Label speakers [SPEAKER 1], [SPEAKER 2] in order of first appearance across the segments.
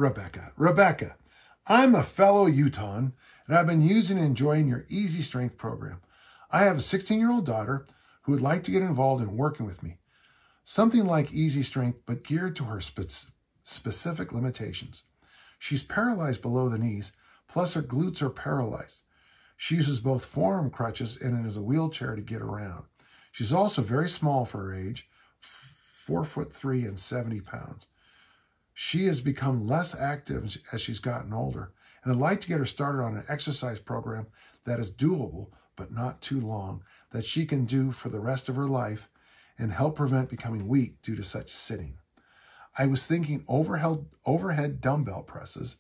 [SPEAKER 1] Rebecca. Rebecca, I'm a fellow Utahn, and I've been using and enjoying your Easy Strength program. I have a 16-year-old daughter who would like to get involved in working with me. Something like Easy Strength, but geared to her specific limitations. She's paralyzed below the knees, plus her glutes are paralyzed. She uses both forearm crutches and is a wheelchair to get around. She's also very small for her age, 4'3" and 70 pounds. She has become less active as she's gotten older, and I'd like to get her started on an exercise program that is doable, but not too long, that she can do for the rest of her life and help prevent becoming weak due to such sitting. I was thinking overhead dumbbell presses,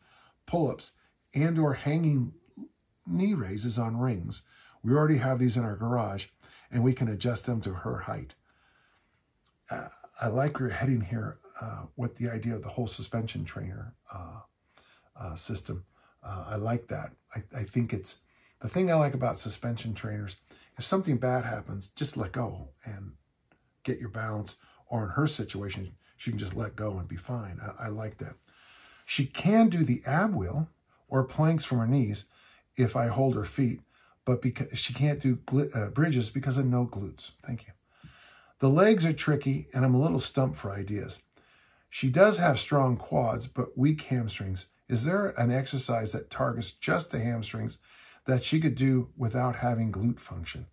[SPEAKER 1] pull-ups, and or hanging knee raises on rings. We already have these in our garage, and we can adjust them to her height. I like where you're heading here with the idea of the whole suspension trainer system. I like that. I think it's the thing I like about suspension trainers. If something bad happens, just let go and get your balance. Or in her situation, she can just let go and be fine. I like that. She can do the ab wheel or planks from her knees if I hold her feet, but because she can't do bridges because of no glutes. Thank you. The legs are tricky, and I'm a little stumped for ideas. She does have strong quads, but weak hamstrings. Is there an exercise that targets just the hamstrings that she could do without having glute function?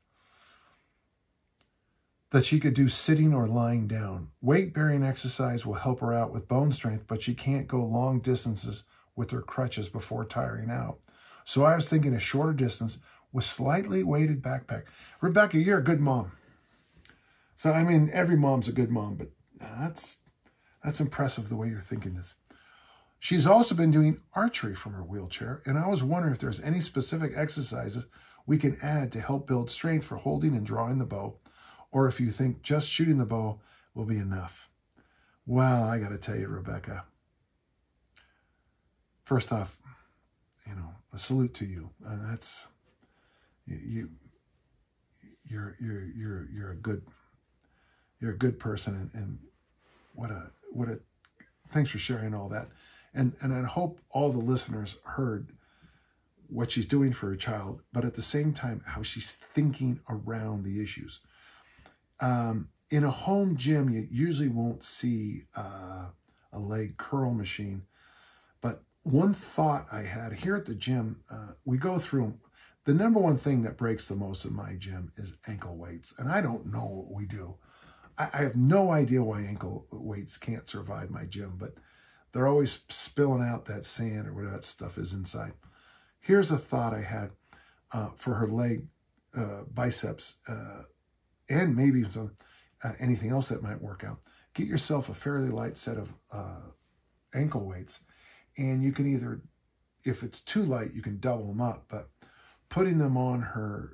[SPEAKER 1] That she could do sitting or lying down. Weight-bearing exercise will help her out with bone strength, but she can't go long distances with her crutches before tiring out. So I was thinking a shorter distance with slightly weighted backpack. Rebecca, you're a good mom. So, I mean, every mom's a good mom, but that's impressive the way you're thinking this. She's also been doing archery from her wheelchair, and I was wondering if there's any specific exercises we can add to help build strength for holding and drawing the bow, or if you think just shooting the bow will be enough. Well, I got to tell you, Rebecca, first off, you know, a salute to you. That's you're a good person, and what a thanks for sharing all that. And I hope all the listeners heard what she's doing for her child, but at the same time, how she's thinking around the issues. In a home gym, you usually won't see a leg curl machine, but one thought I had here at the gym, we go through, the number one thing that breaks the most in my gym is ankle weights, and I don't know what we do. I have no idea why ankle weights can't survive my gym, but they're always spilling out that sand or whatever that stuff is inside. Here's a thought I had for her leg biceps and maybe some, anything else that might work out. Get yourself a fairly light set of ankle weights, and you can either, if it's too light, you can double them up, but putting them on her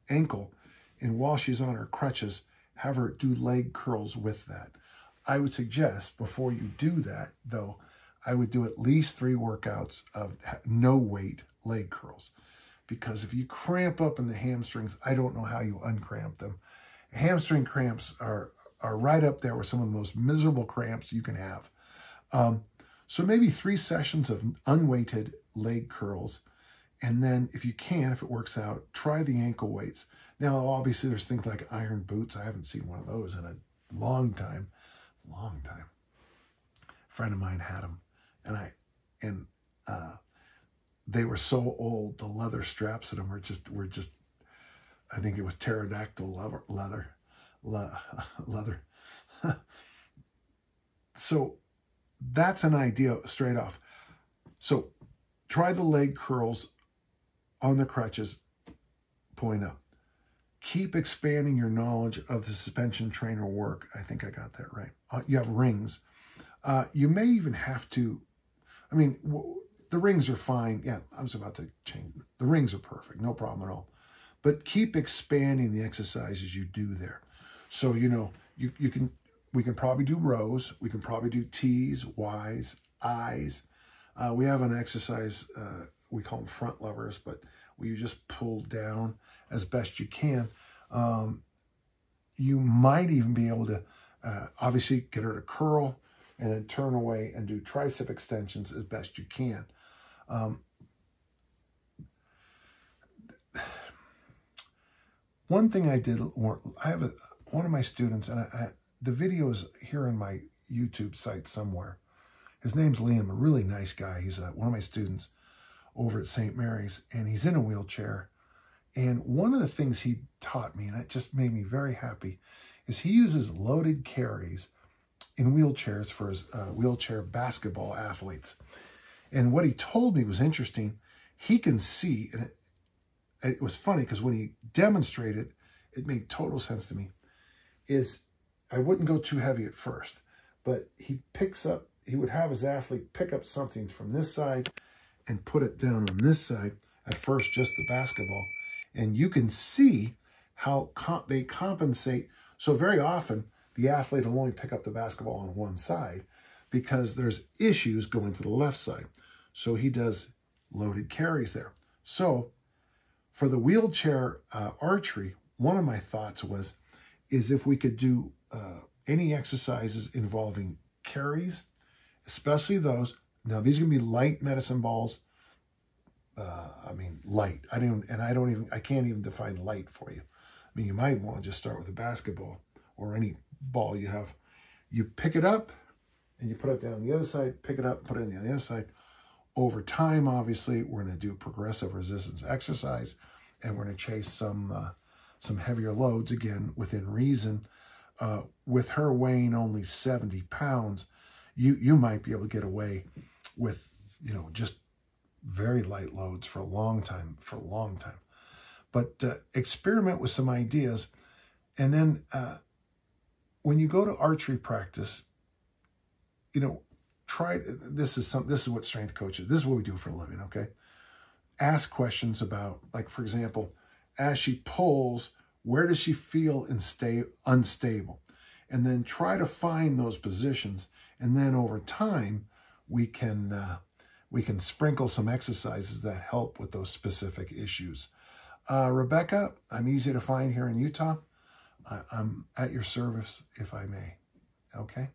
[SPEAKER 1] ankle, and while she's on her crutches, have her do leg curls with that. I would suggest before you do that, though, I would do at least 3 workouts of no weight leg curls. Because if you cramp up in the hamstrings, I don't know how you uncramp them. Hamstring cramps are right up there with some of the most miserable cramps you can have. So maybe 3 sessions of unweighted leg curls. And then if you can, if it works out, try the ankle weights. Now, obviously, there's things like iron boots. I haven't seen one of those in a long time. A friend of mine had them. And they were so old, the leather straps in them were just I think it was pterodactyl leather. So that's an idea straight off. So try the leg curls on the crutches, point up. Keep expanding your knowledge of the suspension trainer work. I think I got that right. You have rings. You may even have to, I mean, the rings are fine. Yeah, I was about to change. The rings are perfect. No problem at all. But keep expanding the exercises you do there. So, you know, we can probably do rows. We can probably do T's, Y's, I's. We have an exercise, we call them front levers, but where you just pull down as best you can. You might even be able to, obviously, get her to curl. and then turn away and do tricep extensions as best you can. One thing I did, I have one of my students, and the video is here on my YouTube site somewhere. His name's Liam, a really nice guy. He's one of my students over at St. Mary's, and he's in a wheelchair. And one of the things he taught me, and it just made me very happy, is he uses loaded carries in wheelchairs for his wheelchair basketball athletes. And what he told me was interesting. He can see, and it was funny because when he demonstrated, it made total sense to me, is I wouldn't go too heavy at first, but he would have his athlete pick up something from this side and put it down on this side, at first just the basketball. And you can see how they compensate. So very often, the athlete will only pick up the basketball on one side because there's issues going to the left side. So he does loaded carries there. So for the wheelchair archery, one of my thoughts is if we could do any exercises involving carries, especially those. Now, these are going to be light medicine balls. I mean, light. I can't even define light for you. I mean, you might want to just start with a basketball or any ball you have. You pick it up and you put it down on the other side, pick it up, put it on the other side. Over time, obviously, we're going to do progressive resistance exercise, and we're going to chase some heavier loads, again, within reason. With her weighing only 70 pounds, you might be able to get away with, just very light loads for a long time, But experiment with some ideas. And then when you go to archery practice, try, this is what strength coaches, this is what we do for a living, okay? Ask questions about, like, for example, as she pulls, where does she feel unstable? And then try to find those positions. And then over time, we can sprinkle some exercises that help with those specific issues. Rebecca, I'm easy to find here in Utah. I'm at your service if I may. Okay.